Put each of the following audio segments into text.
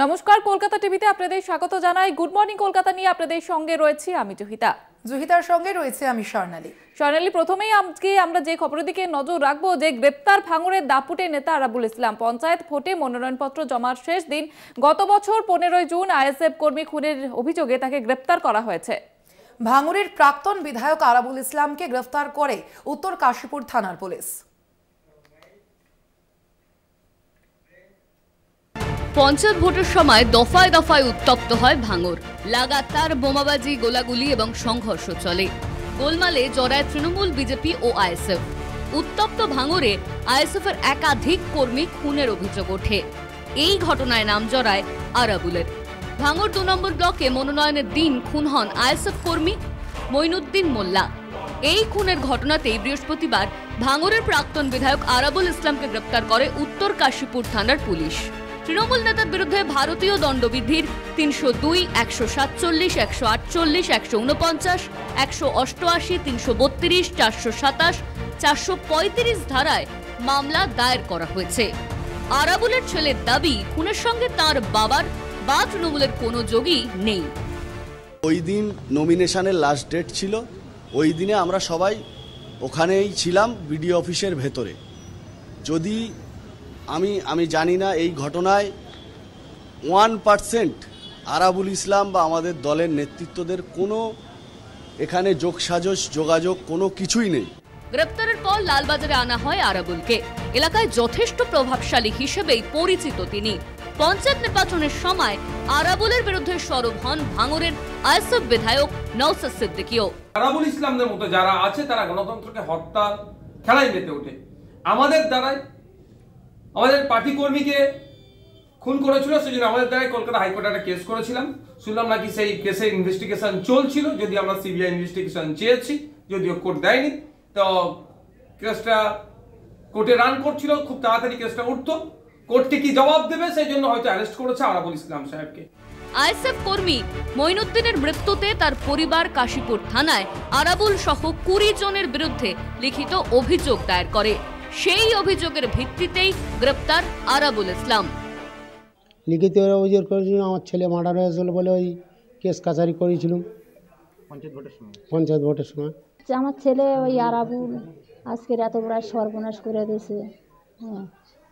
নমস্কার, কলকাতা টিভিতে আপনাদের স্বাগত জানাই। গুড মর্নিং কলকাতা নিয়ে আপনাদের সঙ্গে রয়েছি আমি জহিতার সঙ্গে রয়েছে আমি স্বর্ণালী। প্রথমেই আজকে আমরা যে খবরের দিকে নজর রাখবো, যে গ্রেপ্তার ভাঙড়ের দাপুটে নেতা আরাবুল ইসলাম। পঞ্চায়েত ভোটে মনোনয়নপত্র জমার শেষ দিন গত বছর 15 জুন আইএসএফ কর্মী খুনের অভিযোগে তাকে গ্রেপ্তার করা হয়েছে। ভাঙড়ের প্রাক্তন বিধায়ক আরাবুল ইসলামকে গ্রেফতার করে উত্তর কাশীপুর থানার পুলিশ। পঞ্চায়েত ভোটের সময় দফায় দফায় উত্তপ্ত হয় ভাঙড়। লাগাতার বোমাবাজি, গোলাগুলি এবং সংঘর্ষ চলে। গোলমালে জড়ায় তৃণমূল, বিজেপি ও আইএসএফ। উত্তপ্ত ভাঙড়ে আইএসএফের একাধিক কর্মী খুনের অভিযোগ ওঠে। এই ঘটনায় নাম জড়ায় আরাবুলের। ভাঙড় 2 নম্বর ব্লকে মনোনয়নের দিন খুন হন আইএসএফ কর্মী মঈনুদ্দিন মোল্লা। এই খুনের ঘটনাতেই বৃহস্পতিবার ভাঙড়ের প্রাক্তন বিধায়ক আরাবুল ইসলামকে গ্রেপ্তার করে উত্তর কাশীপুর থানার পুলিশ। তৃণমূল নেতার বিরুদ্ধে ভারতীয় দণ্ডবিধির 302, 147, 148, 149, 188, 332, 427, 435 ধারায় মামলা দায়ের করা হয়েছে। আরাবুলের ছেলের দাবি, খুনের সঙ্গে তার বাবার বা তৃণমূলের কোনো যোগই নেই। ওই দিন নমিনেশনের লাস্ট ডেট ছিল। ওই দিনে আমরা সবাই ওখানেই ছিলাম, বিডিও অফিসের ভেতরে। যদি আমি জানি না এই ঘটনায় 1% আরাবুল ইসলাম বা আমাদের দলের নেতৃত্বদের কোনো এখানে যোগাযোগ কোনো কিছুই নেই। গ্রেপ্তারের পর লালবাজারে আনা হয় আরাবুলকে। এলাকায় যথেষ্ট প্রভাবশালী হিসেবেই পরিচিত তিনি। পঞ্চায়েত নির্বাচনের সময় আরাবুলের বিরুদ্ধে সরব হন ভাঙড়ের আইএসএফ বিধায়ক নওসাদ সিদ্দিকীও। আরাবুল ইসলামদের মতো যারা আছে তারা গণতন্ত্রকে হত্যা খেলায় মেতে ওঠে। আমাদের দ্বারাই আমাদের পার্টি কর্মীকে খুন করেছিল, সেজন্য আমাদের দ্বারাই কলকাতা হাইকোর্টে একটা কেস করেছিলাম। শুনলাম নাকি সেই কেসের ইনভেস্টিগেশন চলছিল, যদি আমরা সিবিআই ইনভেস্টিগেশন চেয়েছি, যদিও কোর্ট দেয়নি। তো কেসটা কোর্টে রান করছিল, খুব তাড়াতাড়ি কেসটা উঠতো। কোর্টকে কি জবাব দেবে সেই জন্য হয়তো অ্যারেস্ট করেছে আরাবুল ইসলাম সাহেবকে। আইএসএফ কর্মী মঈনুদ্দিনের মৃত্যুতে তার পরিবার কাশীপুর থানায় আরাবুল সহ 20 জনের বিরুদ্ধে লিখিত অভিযোগ দায়ের করে। সেই অভিযোগের ভিত্তিতেই গ্রেপ্তার আরাবুল ইসলাম। লিখিত অভিযোগ করেছিল আমার ছেলে মার্ডার হয়েছিল বলে ওই কেস কাছারি করেছিলাম পঞ্চায়েত ভোটের সময়। আমার ছেলে ওই আরাবুল আজকের এত বড় সর্বনাশ করে দিয়েছে।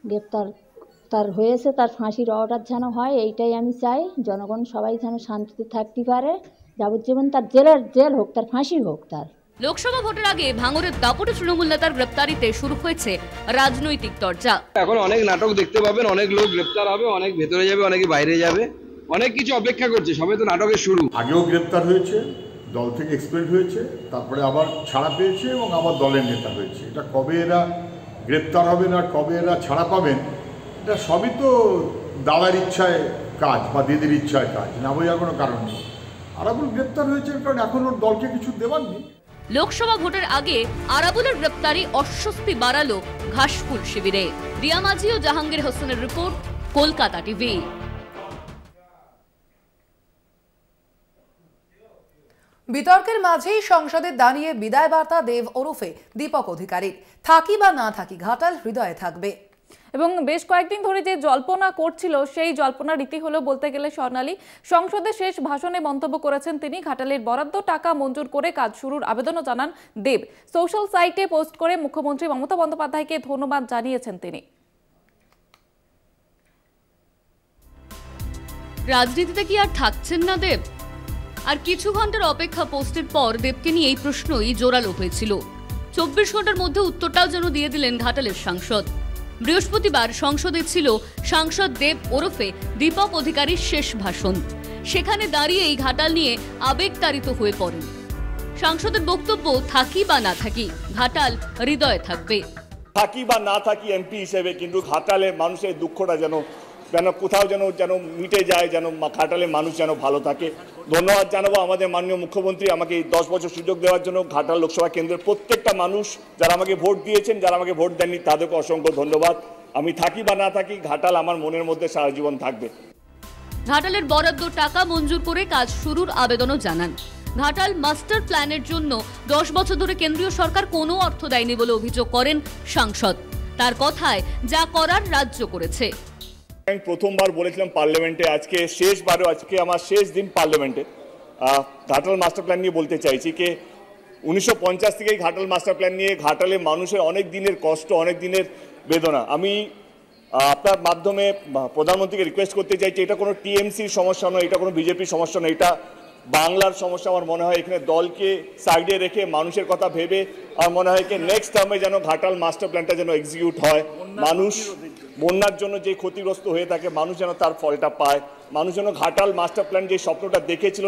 গ্রেপ্তার তার হয়েছে, তার ফাঁসির অর্ডার যেন হয়, এইটাই আমি চাই। জনগণ সবাই যেন শান্তিতে থাকতে পারে, যাবজ্জীবন তার জেল হোক, তার ফাঁসি হোক। তার লোকসভা ভোটের আগে ভাঙড়ের দাপুটে তৃণমূল নেতার গ্রেপ্তারিতে শুরু হয়েছে রাজনৈতিক চর্চা। এখন অনেক নাটক দেখতে পাবেন, অনেক লোক গ্রেপ্তার হবে, অনেক ভেতরে যাবে, অনেকে বাইরে যাবে, অনেক কিছু অপেক্ষা করছে। সবে তো নাটকের শুরু। আগেও গ্রেপ্তার হয়েছে, দল থেকে এক্সপেল হয়েছে, তারপরে আবার ছাড়া পেয়েছে এবং আবার দলের নেতা হয়েছে। এটা কবে এরা গ্রেপ্তার হবেন আর কবে এরা ছাড়া পাবেন, এটা সবই তো দাদার ইচ্ছায় কাজ বা দিদির ইচ্ছায় কাজ, না বোঝার কোনো কারণ নেই। আরাবুল গ্রেপ্তার হয়েছে কারণ এখন ওর দলকে কিছু দেওয়ার নেই। লোকসভা ভোটের আগে আরাবুলের গ্রেপ্তারি অস্বস্তি বাড়ালো ঘাসফুল শিবিরে। রিয়া মাঝি ও জাহাঙ্গীর হোসেনের রিপোর্ট, কলকাতা টিভি। বিতর্কের মাঝেই সংসদে দাঁড়িয়ে বিদায় বার্তা দেব ওরফে দীপক অধিকারীর। থাকি বা না থাকি, ঘাটাল হৃদয়ে থাকবে। এবং বেশ কয়েকদিন ধরে যে জল্পনা করছিল, সেই জল্পনা রীতি হলো বলতে গেলে স্বর্ণালী। সংসদে শেষ ভাষণে মন্তব্য করেছেন তিনি। ঘাটালের বরাদ্দ টাকা মঞ্জুর করে কাজ শুরুর আবেদনও জানান দেব। সোশ্যাল সাইটে পোস্ট করে মুখ্যমন্ত্রী মমতা বন্দ্যোপাধ্যায়কে ধন্যবাদ জানিয়েছেন তিনি। রাজনীতিতে কি আর থাকছেন না দেব? আর কিছু ঘন্টার অপেক্ষা পোস্টের পর দেবকে নিয়ে এই প্রশ্নই জোরালো হয়েছিল। 24 ঘন্টার মধ্যে উত্তরটাও যেন দিয়ে দিলেন ঘাটালের সাংসদ। বৃহস্পতিবার সংসদে ছিল সাংসদ দেব ওরফে দীপক অধিকারীর শেষ ভাষণ। সেখানে দাঁড়িয়ে এই ঘাটাল নিয়ে আবেগতাড়িত হয়ে পড়েন। সাংসদের বক্তব্য, থাকি বা না থাকি, ঘাটাল হৃদয়ে থাকবে। থাকি বা না থাকি এমপি হিসেবে, কিন্তু ঘাটালের মানুষের দুঃখটা যেন কোথাও যেন মিটে যায়, যেন ঘাটালের মানুষ যেন ভালো থাকে। ধন্যবাদ জানাবো আমাদের মাননীয় মুখ্যমন্ত্রী আমাকে 10 বছর সুযোগ দেওয়ার জন্য। ঘাটাল লোকসভা কেন্দ্রের প্রত্যেকটা মানুষ যারা আমাকে ভোট দিয়েছেন, যারা আমাকে ভোট দেননি, তাদেরকে অসংখ্য ধন্যবাদ। আমি থাকি বা না থাকি, ঘাটাল আমার মনের মধ্যে সারা জীবন থাকবে। ঘাটালের বরাদ্দ টাকা মঞ্জুর করে কাজ শুরুর আবেদনও জানান। ঘাটাল মাস্টার প্ল্যানের জন্য 10 বছর ধরে কেন্দ্রীয় সরকার কোনো অর্থ দেয়নি বলে অভিযোগ করেন সাংসদ। তার কথায় যা করার রাজ্য করেছে। আমি প্রথমবার বলেছিলাম পার্লামেন্টে, আজকে আমার শেষ দিন পার্লামেন্টে ঘাটাল মাস্টার প্ল্যান নিয়ে বলতে চাইছি যে 1950 থেকেই ঘাটাল মাস্টার প্ল্যান নিয়ে ঘাটালে মানুষের অনেক দিনের কষ্ট, অনেক দিনের বেদনা। আমি আপনার মাধ্যমে প্রধানমন্ত্রীকে রিকোয়েস্ট করতে চাইছি, এটা কোনো টিএমসির সমস্যা নয়, এটা কোনো বিজেপির সমস্যা নয়, এটা বাংলার সমস্যা। আমার মনে হয় এখানে দলকে সাইডে রেখে মানুষের কথা ভেবে আমার মনে হয় কি নেক্সট টার্মে যেন ঘাটাল মাস্টার প্ল্যানটা যেন এক্সিকিউট হয়। মানুষ বন্যার জন্য যে ক্ষতিগ্রস্ত হয়ে থাকে মানুষ যেন তার ফলটা পায়, মানুষ যেন ঘাটাল মাস্টার প্ল্যান যে স্বপ্নটা দেখেছিল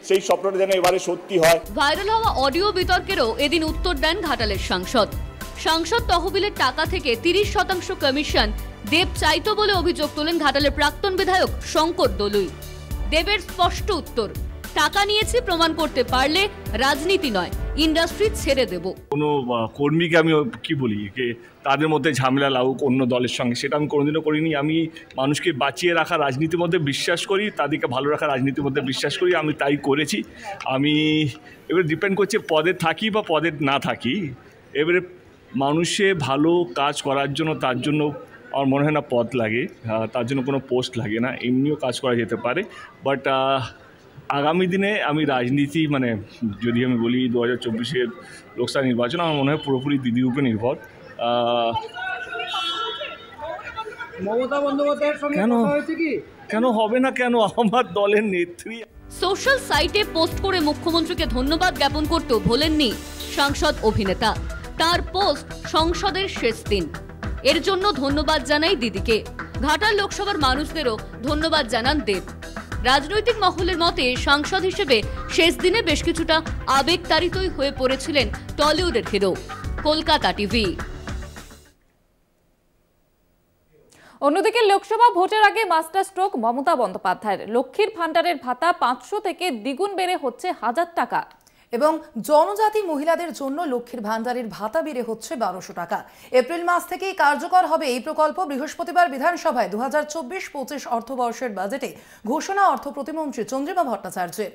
সেই স্বপ্নটা যেন এবারে সত্যি হয়। ভাইরাল হওয়া অডিও বিতর্কেরও এদিন উত্তর দেন ঘাটালের সাংসদ তহবিলের টাকা থেকে 30% কমিশন দেব চাইতো বলে অভিযোগ তোলেন ঘাটালের প্রাক্তন বিধায়ক শঙ্কর দলুই। দেবের স্পষ্ট উত্তর, টাকা নিয়েছি প্রমাণ করতে পারলে রাজনীতি নয়, ইন্ডাস্ট্রি ছেড়ে দেব। কোনো কর্মীকে আমি কি বলি যে তাদের মধ্যে ঝামেলা লাগুক অন্য দলের সঙ্গে, সেটা আমি কোনোদিনও করিনি। আমি মানুষকে বাঁচিয়ে রাখা রাজনীতির মধ্যে বিশ্বাস করি, তাদেরকে ভালো রাখা রাজনীতির মধ্যে বিশ্বাস করি, আমি তাই করেছি। আমি এবারে ডিপেন্ড করছে পদে থাকি বা পদে না থাকি। এবারে মানুষে ভালো কাজ করার জন্য তার জন্য আমার মনে হয় না পদ লাগে, তার জন্য কোনো পোস্ট লাগে না, এমনিও কাজ করা যেতে পারে। বাট আগামী দিনে আমি রাজনীতি যদি আমি বলি 2024-এর লোকসভা নির্বাচন আমার মনে হয় পুরোপুরি দিদির উপরে নির্ভর। মমতা বন্দ্যোপাধ্যায়ের সঙ্গে কথা হয়েছে কি? কেন হবে না, কেন? আমার দলের নেত্রী। সোশ্যাল সাইটে পোস্ট করে মুখ্যমন্ত্রীকে ধন্যবাদ জ্ঞাপন করতেও ভোলেননি সাংসদ অভিনেতা। তার পোস্ট সংসদের শেষ দিন, এর জন্য ধন্যবাদ জানাই দিদিকে। ঘাটাল লোকসভার মানুষদেরও ধন্যবাদ জানান দেব। রাজনৈতিক মহলের মতে সাংসদ হিসেবে শেষ দিনে বেশ কিছুটা আবেগতাড়িতই হয়ে পড়েছিলেন টলিউডের হিরো। কলকাতা টিভি। অন্যদিকে লোকসভা ভোটের আগে মাস্টার স্ট্রোক মমতা বন্দ্যোপাধ্যায়ের। লক্ষ্মীর ভান্ডারের ভাতা 500 থেকে দ্বিগুণ বেড়ে হচ্ছে 1000 টাকা এবং জনজাতি মহিলাদের জন্য লক্ষ্মীর ভান্ডারের ভাতা বেড়ে হচ্ছে 1200 টাকা। এপ্রিল মাস থেকেই কার্যকর হবে এই প্রকল্প। বৃহস্পতিবার বিধানসভায় 2024-25 অর্থবর্ষের বাজেটে ঘোষণা অর্থ প্রতিমন্ত্রী চন্দ্রিমা ভট্টাচার্যের।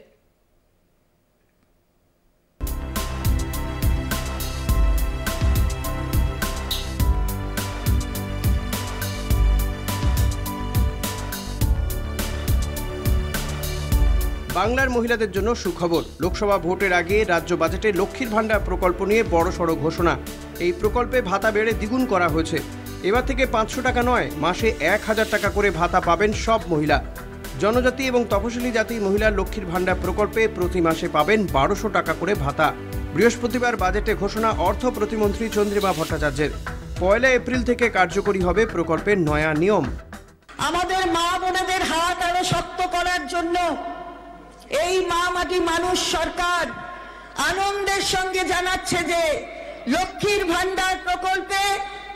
বাংলার মহিলাদের জন্য সুখবর। লোকসভা ভোটের আগে রাজ্য বাজেটে লক্ষ্মীর ভান্ডার প্রকল্প নিয়ে বড়সড় ঘোষণা। এই প্রকল্পে ভাতা বেড়ে দ্বিগুণ করা হয়েছে। এবার থেকে 500 টাকা নয়, মাসে 1000 টাকা করে ভাতা পাবেন সব মহিলা। জনজাতি এবং তপশিলি জাতির মহিলার লক্ষ্মীর ভান্ডার প্রকল্পে প্রতি মাসে পাবেন 1200 টাকা করে ভাতা। বৃহস্পতিবার বাজেটে ঘোষণা অর্থ প্রতিমন্ত্রী চন্দ্রিমা ভট্টাচার্যের। 1 এপ্রিল থেকে কার্যকরী হবে প্রকল্পের নয়া নিয়ম। আমাদের মা বোনেদের হাত আরো শক্ত করার জন্য এই মা মাটি মানুষ সরকার আনন্দের সঙ্গে জানাচ্ছে যে লক্ষ্মীর ভান্ডার প্রকল্পে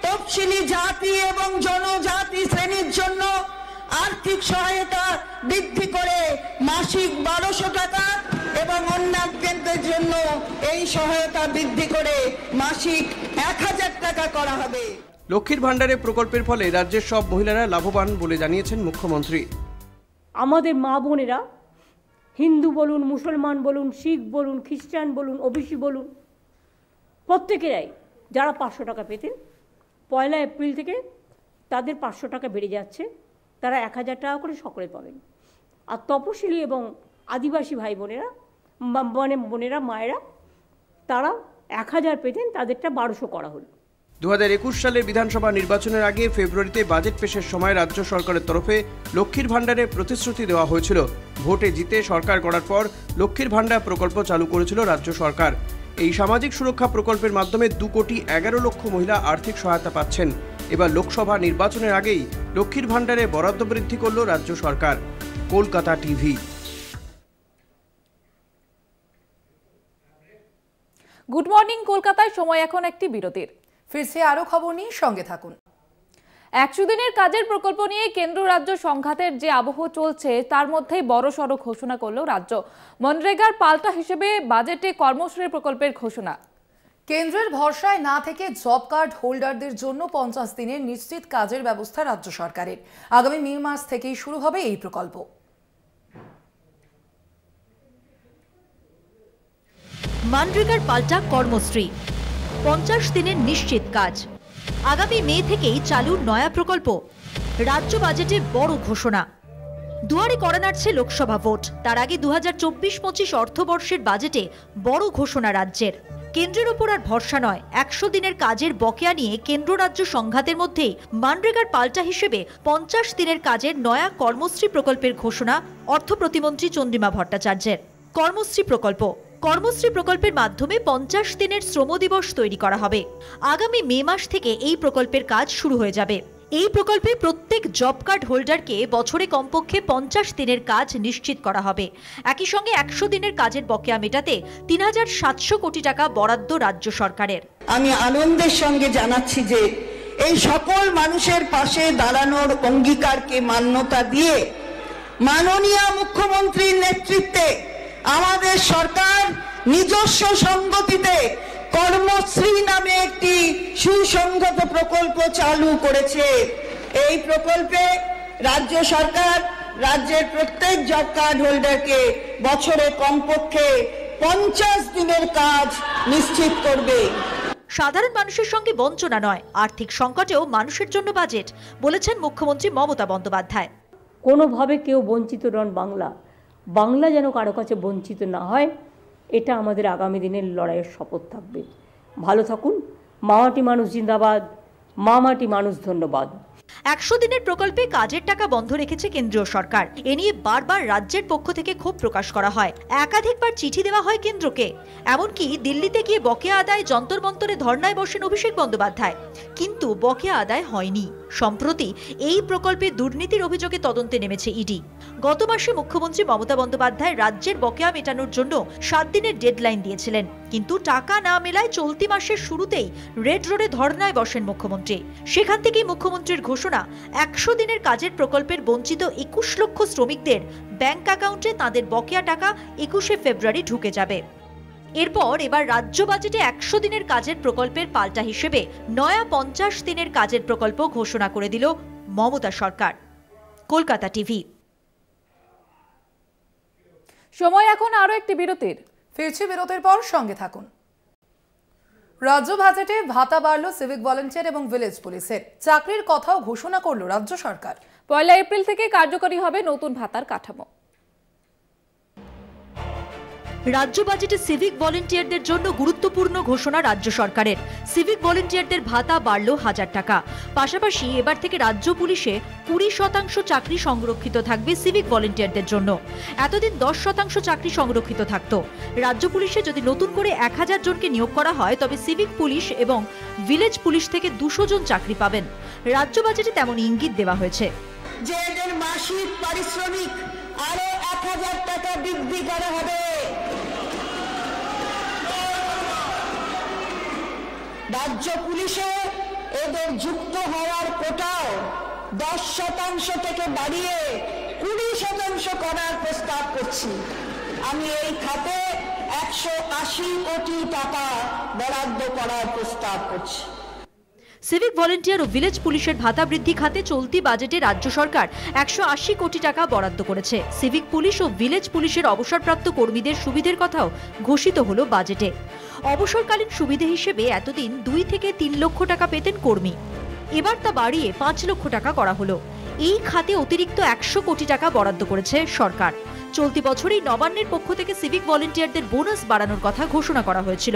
তফসিলি জাতি এবং জনজাতি শ্রেণীর জন্য আর্থিক সহায়তা বৃদ্ধি করে মাসিক 1200 টাকা এবং অন্যান্যদের জন্য এই সহায়তা বৃদ্ধি করে মাসিক 1000 টাকা করা হবে। লক্ষ্মীর ভান্ডারের প্রকল্পের ফলে রাজ্যের সব মহিলারা লাভবান বলে জানিয়েছেন মুখ্যমন্ত্রী। আমাদের মা বোনেরা হিন্দু বলুন, মুসলমান বলুন, শিখ বলুন, খ্রিস্টান বলুন, ওবিসি বলুন, প্রত্যেকেরাই যারা 500 টাকা পেতেন 1 এপ্রিল থেকে তাদের 500 টাকা বেড়ে যাচ্ছে, তারা 1000 টাকা করে সকলে পাবেন। আর তপশিলি এবং আদিবাসী ভাই বোনেরা বোনেরা মায়েরা তারা 1000 পেতেন, তাদেরটা 1200 করা হলো। 2021 সালের বিধানসভা নির্বাচনের আগে ফেব্রুয়ারিতে বাজেট পেশের সময় রাজ্য সরকারের তরফে লক্ষ্মীর ভান্ডারের প্রতিশ্রুতি দেওয়া হয়েছিল। ভোটে জিতে সরকার গড়ার পর লক্ষ্মীর ভান্ডার প্রকল্প চালু করেছিল রাজ্য সরকার। এই সামাজিক সুরক্ষা প্রকল্পের মাধ্যমে 2,11,00,000 মহিলা আর্থিক সহায়তা পাচ্ছেন। এবার লোকসভা নির্বাচনের আগেই লক্ষ্মীর ভান্ডারে বরাদ্দ বৃদ্ধি করল রাজ্য সরকার। কলকাতা টিভি। গুড মর্নিং কলকাতায় সময় এখন একটি বিরতির। ফিরছে আরো খবর নিয়ে, সঙ্গে থাকুন। 100 দিনের কাজের প্রকল্প নিয়ে কেন্দ্র রাজ্য সংঘাতের যে আবহ চলছে তার মধ্যেই বড়সড় ঘোষণা করল রাজ্য। মনরেগার পাল্টা হিসেবে বাজেটে কর্মশ্রী প্রকল্পের ঘোষণা। কেন্দ্রের ভরসায় না থেকে জব কার্ড হোল্ডারদের জন্য 50 দিনের নিশ্চিত কাজের ব্যবস্থা রাজ্য সরকারের। আগামী মে মাস থেকেই শুরু হবে এই প্রকল্প। মনরেগার পাল্টা কর্মশ্রী, 50 দিনের নিশ্চিত কাজ। আগামী মে থেকেই চালু নয়া প্রকল্প। রাজ্য বাজেটে বড় ঘোষণা। দুয়ারে করা নাড়ছে লোকসভা ভোট, তার আগে 2024-25 অর্থবর্ষের বাজেটে বড় ঘোষণা রাজ্যের। কেন্দ্রের ওপর আর ভরসা নয়, 100 দিনের কাজের বকেয়া নিয়ে কেন্দ্র রাজ্য সংঘাতের মধ্যেই মানরেগার পাল্টা হিসেবে 50 দিনের কাজের নয়া কর্মশ্রী প্রকল্পের ঘোষণা অর্থ প্রতিমন্ত্রী চন্দ্রিমা ভট্টাচার্যের। কর্মশ্রী প্রকল্পের মাধ্যমে 50 দিনের শ্রম দিবস তৈরি করা হবে। আগামী মে মাস থেকে এই প্রকল্পের কাজ শুরু হয়ে যাবে। এই প্রকল্পে প্রত্যেক জব কার্ড হোল্ডারকে বছরে কমপক্ষে 50 দিনের কাজ নিশ্চিত করা হবে। একই সঙ্গে 100 দিনের কাজের বকেয়া মেটাতে 3700 কোটি টাকা বরাদ্দ রাজ্য সরকারের। আমি আনন্দের সঙ্গে জানাচ্ছি যে এই সকল মানুষের পাশে দাঁড়ানোর অঙ্গীকারকে মান্যতা দিয়ে মাননীয় মুখ্যমন্ত্রীর নেতৃত্বে আমাদের সরকার নিজস্ব সংগতিতে কর্মশ্রী নামে একটি সুসংহত প্রকল্প চালু করেছে। এই প্রকল্পে রাজ্য সরকার রাজ্যের প্রত্যেক জব কার্ড হোল্ডারকে বছরে কমপক্ষে 50 দিনের কাজ নিশ্চিত করবে। সাধারণ মানুষের সঙ্গে বঞ্চনা নয়, আর্থিক সংকটেও মানুষের জন্য বাজেট, বলেছেন মুখ্যমন্ত্রী মমতা বন্দ্যোপাধ্যায়। কোনোভাবে কেউ বঞ্চিত নন, বাংলা যেন কারো কাছে বঞ্চিত না হয়, এটা আমাদের আগামী দিনের লড়াইয়ের শপথ থাকবে। ভালো থাকুন। মামাটি মানুষ জিন্দাবাদ, মামাটি মানুষ ধন্যবাদ। 100 দিনের প্রকল্পে কাজের টাকা বন্ধ রেখেছে কেন্দ্রীয় সরকার। এ নিয়ে বারবার রাজ্যের পক্ষ থেকে ক্ষোভ প্রকাশ করা হয়, একাধিকবার চিঠি দেওয়া হয় কেন্দ্রকে। এমনকি দিল্লিতে গিয়ে বকেয়া আদায় যন্তর মন্তরে ধর্নায় বসেন অভিষেক বন্দ্যোপাধ্যায়, কিন্তু বকেয়া আদায় হয়নি। সম্প্রতি এই প্রকল্পে দুর্নীতির অভিযোগে তদন্তে নেমেছে ইডি। গত মাসে মুখ্যমন্ত্রী মমতা বন্দ্যোপাধ্যায় রাজ্যের বকেয়া মেটানোর জন্য 7 দিনের ডেডলাইন দিয়েছিলেন, কিন্তু টাকা না মেলায় চলতি মাসের শুরুতেই রেড রোডে ধর্নায় বসেন মুখ্যমন্ত্রী। সেখান থেকেই মুখ্যমন্ত্রীর ঘোষণা, 100 দিনের কাজের প্রকল্পের বঞ্চিত 21 লক্ষ শ্রমিকদের ব্যাংক অ্যাকাউন্টে তাদের বকেয়া টাকা 21শে ফেব্রুয়ারি ঢুকে যাবে। এরপর এবার রাজ্য বাজেটে 100 দিনের কাজের প্রকল্পের পাল্টা হিসেবে নয়া 50 দিনের কাজের প্রকল্প ঘোষণা করে দিল মমতা সরকার। কলকাতা টিভি। সময় এখন আরো একটি বিরতির। ফিরছি বিরতির পর, সঙ্গে থাকুন। রাজ্য বাজেটে ভাতা বাড়ল সিভিক ভলেন্টিয়ার এবং ভিলেজ পুলিশের। চাকরির কথাও ঘোষণা করল রাজ্য সরকার। 1 এপ্রিল থেকে কার্যকরী হবে নতুন ভাতার কাঠামো। রাজ্য বাজেটে সিভিক ভলেন্টিয়ারদের জন্য গুরুত্বপূর্ণ ঘোষণা রাজ্য সরকারের। সিভিক ভলেন্টিয়ারদের ভাতা বাড়ল 1000 টাকা। পাশাপাশি এবার থেকে রাজ্য পুলিশে 20% চাকরি সংরক্ষিত থাকবে সিভিক ভলেন্টিয়ারদের জন্য। এতদিন 10% চাকরি সংরক্ষিত থাকতো। রাজ্য পুলিশে যদি নতুন করে 1000 জনকে নিয়োগ করা হয়, তবে সিভিক পুলিশ এবং ভিলেজ পুলিশ থেকে 200 জন চাকরি পাবেন। রাজ্য বাজেটে তেমন ইঙ্গিত দেওয়া হয়েছে যে এদের মাসিক পারিশ্রমিক আরো 1000 টাকা বৃদ্ধি করা হবে। রাজ্য পুলিশে এদের যুক্ত হওয়ার কোটাও 10% থেকে বাড়িয়ে 20% করার প্রস্তাব করছি। আমি এই খাতে 180 কোটি টাকা বরাদ্দ করার প্রস্তাব করছি। সিভিক ভলেন্টিয়ার ও ভিলেজ পুলিশের ভাতা বৃদ্ধি খাতে চলতি বাজেটে রাজ্য সরকার 180 কোটি টাকা বরাদ্দ করেছে। সিভিক পুলিশ ও ভিলেজ পুলিশের অবসরপ্রাপ্ত কর্মীদের সুবিধের কথাও ঘোষিত হলো বাজেটে। অবসরকালীন সুবিধে হিসেবে এতদিন 2 থেকে 3 লক্ষ টাকা পেতেন কর্মী, এবার তা বাড়িয়ে 5 লক্ষ টাকা করা হলো। এই খাতে অতিরিক্ত 100 কোটি টাকা বরাদ্দ করেছে সরকার। চলতি বছরেই নবান্নের পক্ষ থেকে সিভিক ভলেন্টিয়ারদের বোনাস বাড়ানোর কথা ঘোষণা করা হয়েছিল।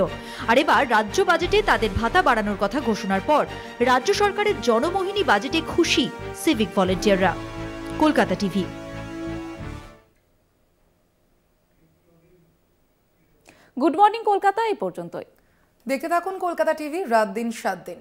আর এবার রাজ্য বাজেটে তাদের ভাতা বাড়ানোর কথা ঘোষণার পর রাজ্য সরকারের জনমোহিনী বাজেটে খুশি সিভিক ভলেন্টিয়াররা। Kolkata TV. Good morning Kolkata এই পর্যন্তই। দেখতে থাকুন কলকাতা টিভি, রাত দিন 7 দিন।